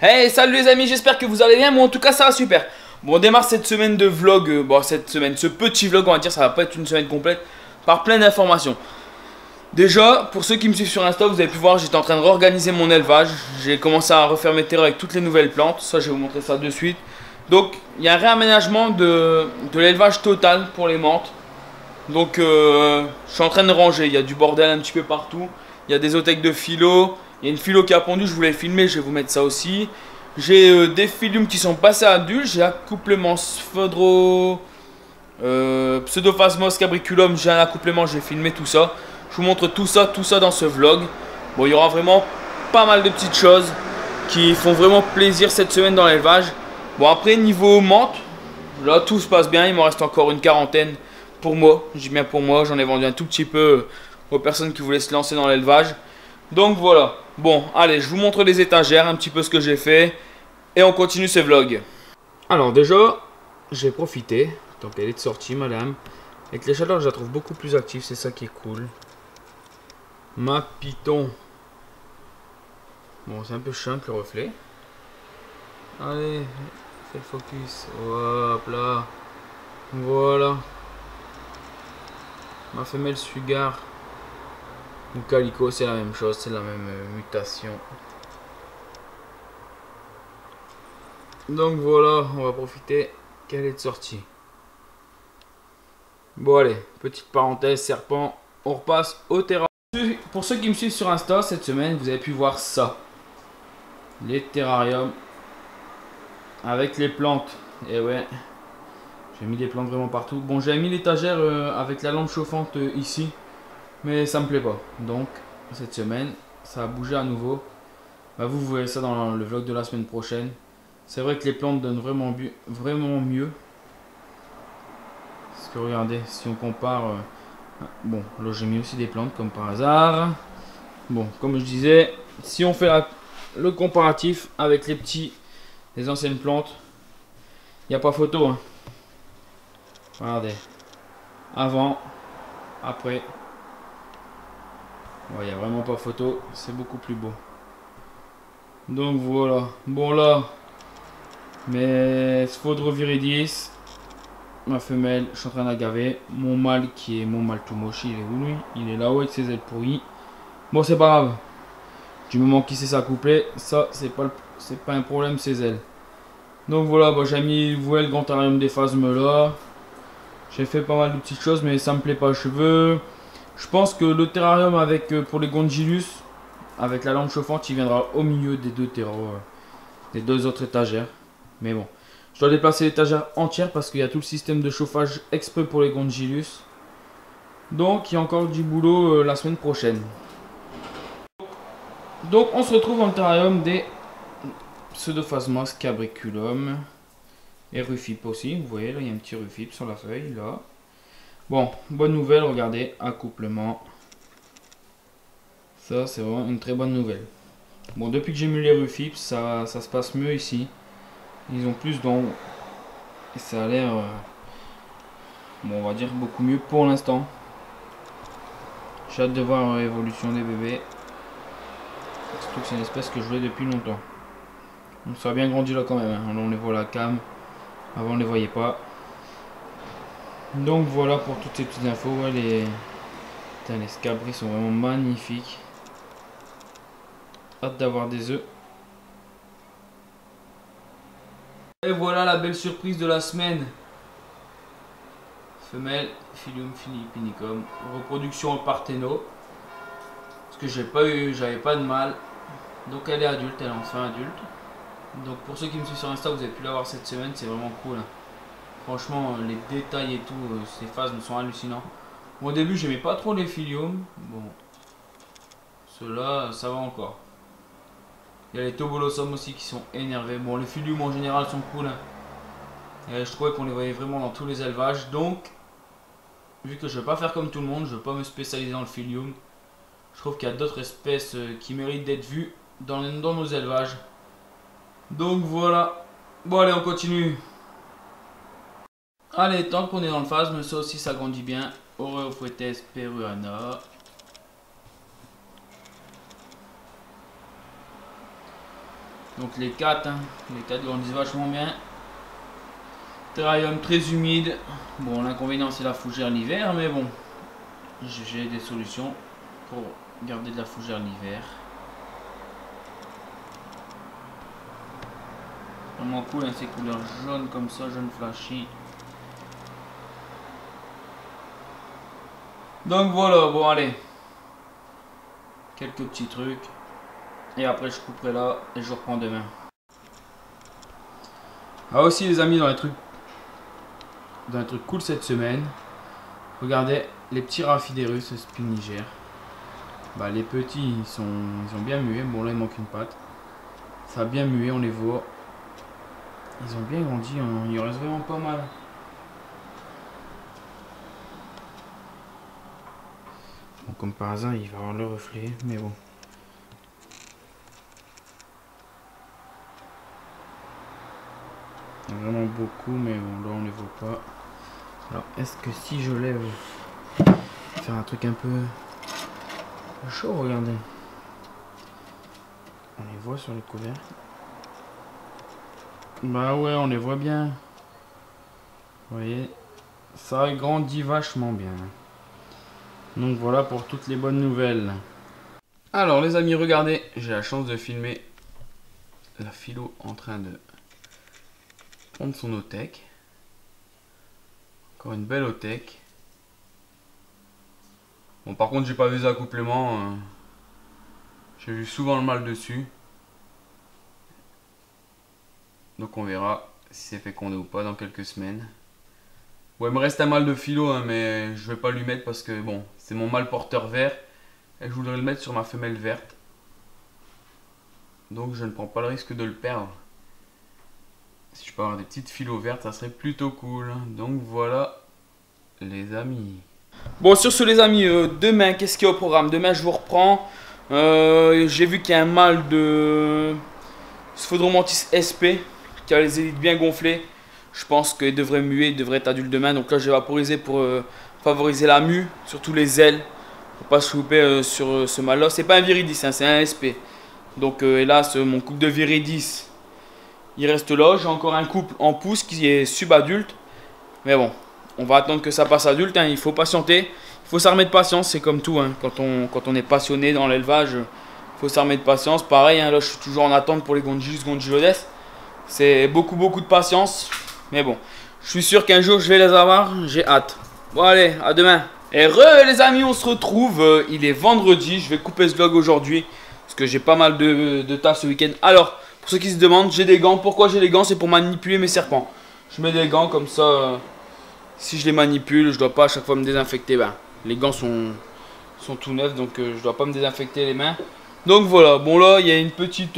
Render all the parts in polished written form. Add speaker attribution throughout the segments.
Speaker 1: Hey, salut les amis, j'espère que vous allez bien. Moi en tout cas ça va super. Bon, on démarre cette semaine de vlog, ce petit vlog, on va dire, ça va pas être une semaine complète, par plein d'informations. Déjà, pour ceux qui me suivent sur Insta, vous avez pu voir, j'étais en train de réorganiser mon élevage. J'ai commencé à refaire mes terrains avec toutes les nouvelles plantes, ça je vais vous montrer ça de suite. Donc, il y a un réaménagement de l'élevage total pour les menthes. Donc, je suis en train de ranger, il y a du bordel un petit peu partout. Il y a des othèques de philo. Il y a une philo qui a pondu, je voulais filmer, je vais vous mettre ça aussi. J'ai des philiums qui sont passés à adultes. J'ai accouplement Sphodro, Pseudophasmos cabriculum. J'ai un accouplement, je vais filmer tout ça. Je vous montre tout ça dans ce vlog. Bon, il y aura vraiment pas mal de petites choses qui font vraiment plaisir cette semaine dans l'élevage. Bon, après, niveau menthe, là tout se passe bien. Il m'en reste encore une quarantaine pour moi. Je dis bien pour moi, j'en ai vendu un tout petit peu aux personnes qui voulaient se lancer dans l'élevage. Donc voilà, bon, allez, je vous montre les étagères, un petit peu ce que j'ai fait, et on continue ce vlog. Alors déjà, j'ai profité, tant qu'elle est de sortie, madame, avec les chaleurs, je la trouve beaucoup plus active, c'est ça qui est cool. Ma python. Bon, c'est un peu chiant le reflet. Allez, fais le focus, hop là, voilà. Ma femelle Sugar. Ou Calico, c'est la même chose, c'est la même mutation. Donc voilà, on va profiter qu'elle est de sortie. Bon allez, petite parenthèse, serpent, on repasse au terrain. Pour ceux qui me suivent sur Insta, cette semaine, vous avez pu voir ça. Les terrariums avec les plantes. Et ouais, j'ai mis des plantes vraiment partout. Bon, j'ai mis l'étagère avec la lampe chauffante ici. Mais ça me plaît pas. Donc, cette semaine, ça a bougé à nouveau. Bah, vous verrez ça dans le vlog de la semaine prochaine. C'est vrai que les plantes donnent vraiment mieux. Parce que regardez, si on compare... bon, là j'ai mis aussi des plantes comme par hasard. Bon, comme je disais, si on fait le comparatif avec les anciennes plantes, il n'y a pas photo. Hein. Regardez. Avant, après... Il n'y a vraiment pas photo, c'est beaucoup plus beau. Donc voilà. Bon là, mes Sphodro viridis, ma femelle, je suis en train d'agaver. Mon mâle qui est mon mâle tout moche, il est où lui? Il est là-haut avec ses ailes pourries. Bon, c'est pas grave. Du moment qu'il sait s'accoupler, ça c'est pas un problème, ses ailes. Donc voilà, bah, j'ai mis le grand terrarium des phasmes là. J'ai fait pas mal de petites choses, mais ça me plaît pas. Je pense que le terrarium avec pour les Gondylus, avec la lampe chauffante, il viendra au milieu des des deux autres étagères. Mais bon, je dois déplacer l'étagère entière parce qu'il y a tout le système de chauffage exprès pour les Gondylus. Donc il y a encore du boulot la semaine prochaine. Donc on se retrouve dans le terrarium des Pseudophasmos cabriculum et Rufip aussi. Vous voyez là, il y a un petit Rufip sur la feuille là. Bon, bonne nouvelle, regardez, accouplement. Ça, c'est vraiment une très bonne nouvelle. Bon, depuis que j'ai mis les Rufips, ça se passe mieux ici. Ils ont plus d'ombre. Et ça a l'air, bon, on va dire beaucoup mieux pour l'instant. J'ai hâte de voir l'évolution des bébés. Surtout que c'est une espèce que je voulais depuis longtemps. Donc ça a bien grandi là quand même. Hein. Là, on les voit à la cam. Avant, on ne les voyait pas. Donc voilà pour toutes ces petites infos. Ouais, les scabris sont vraiment magnifiques. Hâte d'avoir des œufs. Et voilà la belle surprise de la semaine. Femelle Philium philippinicum. Reproduction en parthéno. Parce que j'avais pas de mâle. Donc elle est adulte, elle est enfin adulte. Donc pour ceux qui me suivent sur Insta, vous avez pu la voir cette semaine, c'est vraiment cool. Hein. Franchement, les détails et tout, ces phases me sont hallucinants. Bon, au début, j'aimais pas trop les Philium. Bon, ceux-là, ça va encore. Il y a les Tobolossum aussi qui sont énervés. Bon, les Philium en général sont cool. Hein. Et je trouvais qu'on les voyait vraiment dans tous les élevages. Donc, vu que je ne vais pas faire comme tout le monde, je ne vais pas me spécialiser dans le Philium. Je trouve qu'il y a d'autres espèces qui méritent d'être vues dans nos élevages. Donc voilà. Bon, allez, on continue. Allez, tant qu'on est dans le phasme, ça aussi ça grandit bien. Oreophrètes peruana. Donc les 4, hein, les 4 grandissent vachement bien. Terrarium très humide. Bon, l'inconvénient c'est la fougère l'hiver, mais bon, j'ai des solutions pour garder de la fougère l'hiver. Vraiment cool, hein, ces couleurs jaunes comme ça, jaune flashy. Donc voilà, bon allez. Quelques petits trucs. Et après je couperai là et je reprends demain. Ah aussi les amis, dans les trucs cool cette semaine, regardez les petits Rhaphiderus Spiniger. Bah les petits ils ont bien mué. Bon là il manque une patte. Ça a bien mué, on les voit. Ils ont bien grandi, hein. Il reste vraiment pas mal. Bon, comme par hasard il va avoir le reflet, mais bon. Il y a vraiment beaucoup, mais bon là on les voit pas. Alors est-ce que si je lève, faire un truc un peu chaud, regardez. On les voit sur le couvercle. Bah ouais, on les voit bien. Vous voyez, ça grandit vachement bien. Donc voilà pour toutes les bonnes nouvelles. Alors les amis, regardez, j'ai la chance de filmer la philo en train de prendre son othèque. Encore une belle othèque. Bon par contre j'ai pas vu les accouplements. J'ai vu souvent le mâle dessus. Donc on verra si c'est fécondé ou pas dans quelques semaines. Bon il me reste un mâle de philo, hein, mais je vais pas lui mettre parce que bon c'est mon mâle porteur vert. Et je voudrais le mettre sur ma femelle verte. Donc je ne prends pas le risque de le perdre. Si je peux avoir des petites philos vertes, ça serait plutôt cool. Donc voilà les amis. Bon sur ce les amis, demain qu'est-ce qu'il y a au programme? Demain je vous reprends. J'ai vu qu'il y a un mâle de Sphodromantis SP qui a les élytres bien gonflées. Je pense qu'il devrait muer, il devrait être adulte demain. Donc là je vais vaporiser pour favoriser la mue, surtout les ailes. Faut pas se louper sur ce mâle là. C'est pas un viridis, hein, c'est un SP. Donc hélas mon couple de viridis il reste là. J'ai encore un couple en pousse qui est subadulte. Mais bon, on va attendre que ça passe adulte, hein. Il faut patienter. Il faut s'armer de patience, c'est comme tout, hein. Quand on est passionné dans l'élevage, il faut s'armer de patience. Pareil, hein, là je suis toujours en attente pour les Gondigis Gondilodes. C'est beaucoup de patience. Mais bon, je suis sûr qu'un jour je vais les avoir, j'ai hâte. Bon allez, à demain. Et les amis, on se retrouve, il est vendredi, je vais couper ce vlog aujourd'hui. Parce que j'ai pas mal de tas ce week-end. Alors, pour ceux qui se demandent, j'ai des gants. Pourquoi j'ai des gants? C'est pour manipuler mes serpents. Je mets des gants comme ça, si je les manipule, je dois pas à chaque fois me désinfecter. Ben, les gants sont tout neufs, donc je dois pas me désinfecter les mains. Donc voilà, bon là, il y a une petite...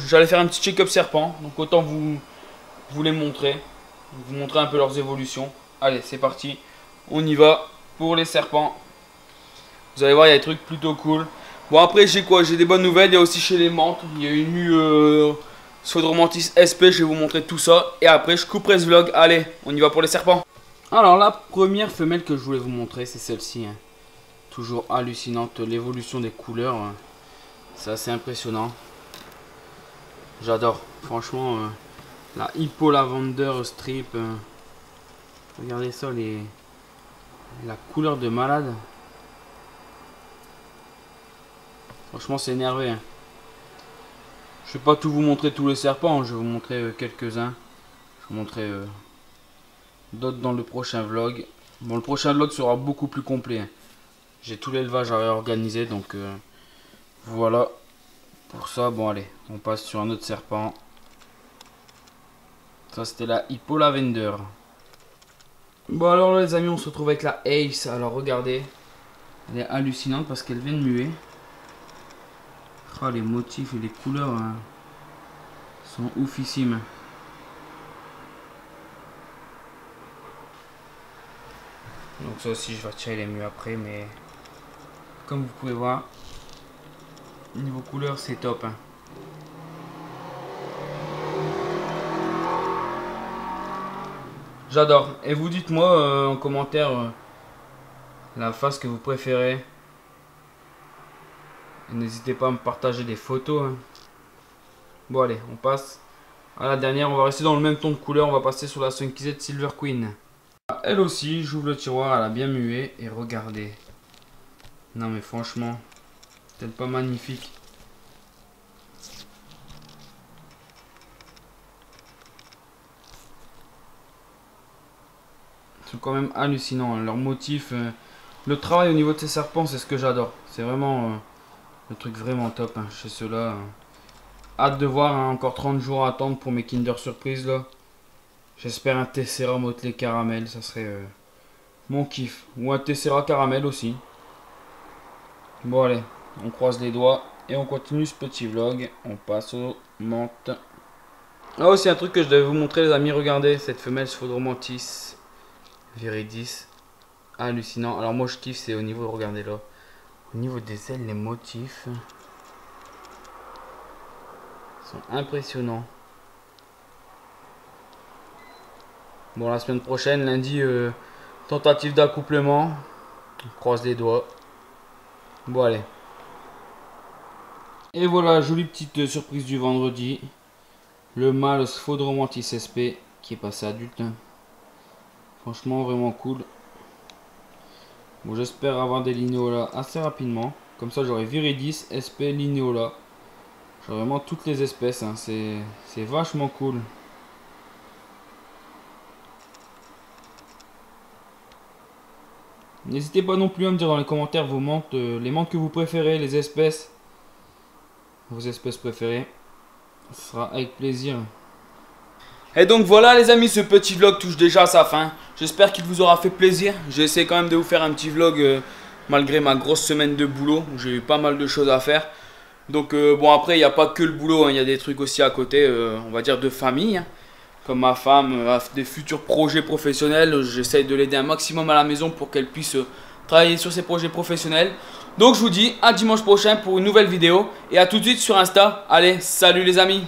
Speaker 1: j'allais faire un petit check-up serpent, donc autant vous les montrer. Vous montrer un peu leurs évolutions. Allez, c'est parti. On y va pour les serpents. Vous allez voir, il y a des trucs plutôt cool. Bon après j'ai quoi? J'ai des bonnes nouvelles. Il y a aussi chez les menthes. Il y a une mue Sphodromantis SP. Je vais vous montrer tout ça. Et après je couperai ce vlog. Allez, on y va pour les serpents. Alors la première femelle que je voulais vous montrer, c'est celle-ci. Hein. Toujours hallucinante. L'évolution des couleurs. Hein. C'est assez impressionnant. J'adore. Franchement, la Hippo Lavender Strip. Regardez ça, la couleur de malade. Franchement, c'est énervé. Hein. Je vais pas tout vous montrer tous les serpents. Hein. Je vais vous montrer quelques-uns. Je vais vous montrer d'autres dans le prochain vlog. Bon, le prochain vlog sera beaucoup plus complet. Hein. J'ai tout l'élevage à réorganiser. Donc, voilà. Pour ça, bon, allez. On passe sur un autre serpent. Ça, c'était la Hippo Lavender. Bon, alors, les amis, on se retrouve avec la Ace. Alors, regardez. Elle est hallucinante parce qu'elle vient de muer. Oh, les motifs et les couleurs hein, sont oufissimes. Donc ça aussi je vais retirer les mues après, mais comme vous pouvez voir, niveau couleur c'est top. Hein. J'adore. Et vous dites-moi en commentaire la face que vous préférez. N'hésitez pas à me partager des photos. Hein. Bon allez, on passe à la dernière. On va rester dans le même ton de couleur. On va passer sur la Sunkist Silver Queen. Elle aussi, j'ouvre le tiroir, elle a bien mué. Et regardez. Non mais franchement, peut-être pas magnifique. Ils sont quand même hallucinants. Leur motif, le travail au niveau de ces serpents, c'est ce que j'adore. C'est vraiment le truc vraiment top hein, chez ceux-là. Hâte de voir, hein, encore 30 jours à attendre pour mes Kinder Surprise là. J'espère un Tessera motelé caramel, ça serait mon kiff. Ou un Tessera caramel aussi. Bon allez, on croise les doigts et on continue ce petit vlog. On passe aux menthes. Ah aussi un truc que je devais vous montrer les amis, regardez cette femelle Sphodromantis viridis. Hallucinant. Alors moi je kiffe, c'est au niveau, regardez là. Au niveau des ailes, les motifs sont impressionnants. Bon, la semaine prochaine, lundi, tentative d'accouplement. On croise les doigts. Bon, allez. Et voilà, jolie petite surprise du vendredi. Le mâle Sphodromantis SP qui est passé adulte. Franchement, vraiment cool. Bon, j'espère avoir des linéolas assez rapidement. Comme ça, j'aurai viridis, SP, linéola. J'aurai vraiment toutes les espèces. Hein. C'est vachement cool. N'hésitez pas non plus à me dire dans les commentaires vos menthes, les menthes que vous préférez, les espèces, vos espèces préférées. Ce sera avec plaisir. Et donc voilà les amis, ce petit vlog touche déjà à sa fin. J'espère qu'il vous aura fait plaisir. J'ai essayé quand même de vous faire un petit vlog malgré ma grosse semaine de boulot. J'ai eu pas mal de choses à faire. Donc bon après il n'y a pas que le boulot, hein, il y a des trucs aussi à côté, on va dire de famille. Hein. Comme ma femme a des futurs projets professionnels, j'essaye de l'aider un maximum à la maison pour qu'elle puisse travailler sur ses projets professionnels. Donc je vous dis à dimanche prochain pour une nouvelle vidéo et à tout de suite sur Insta. Allez, salut les amis!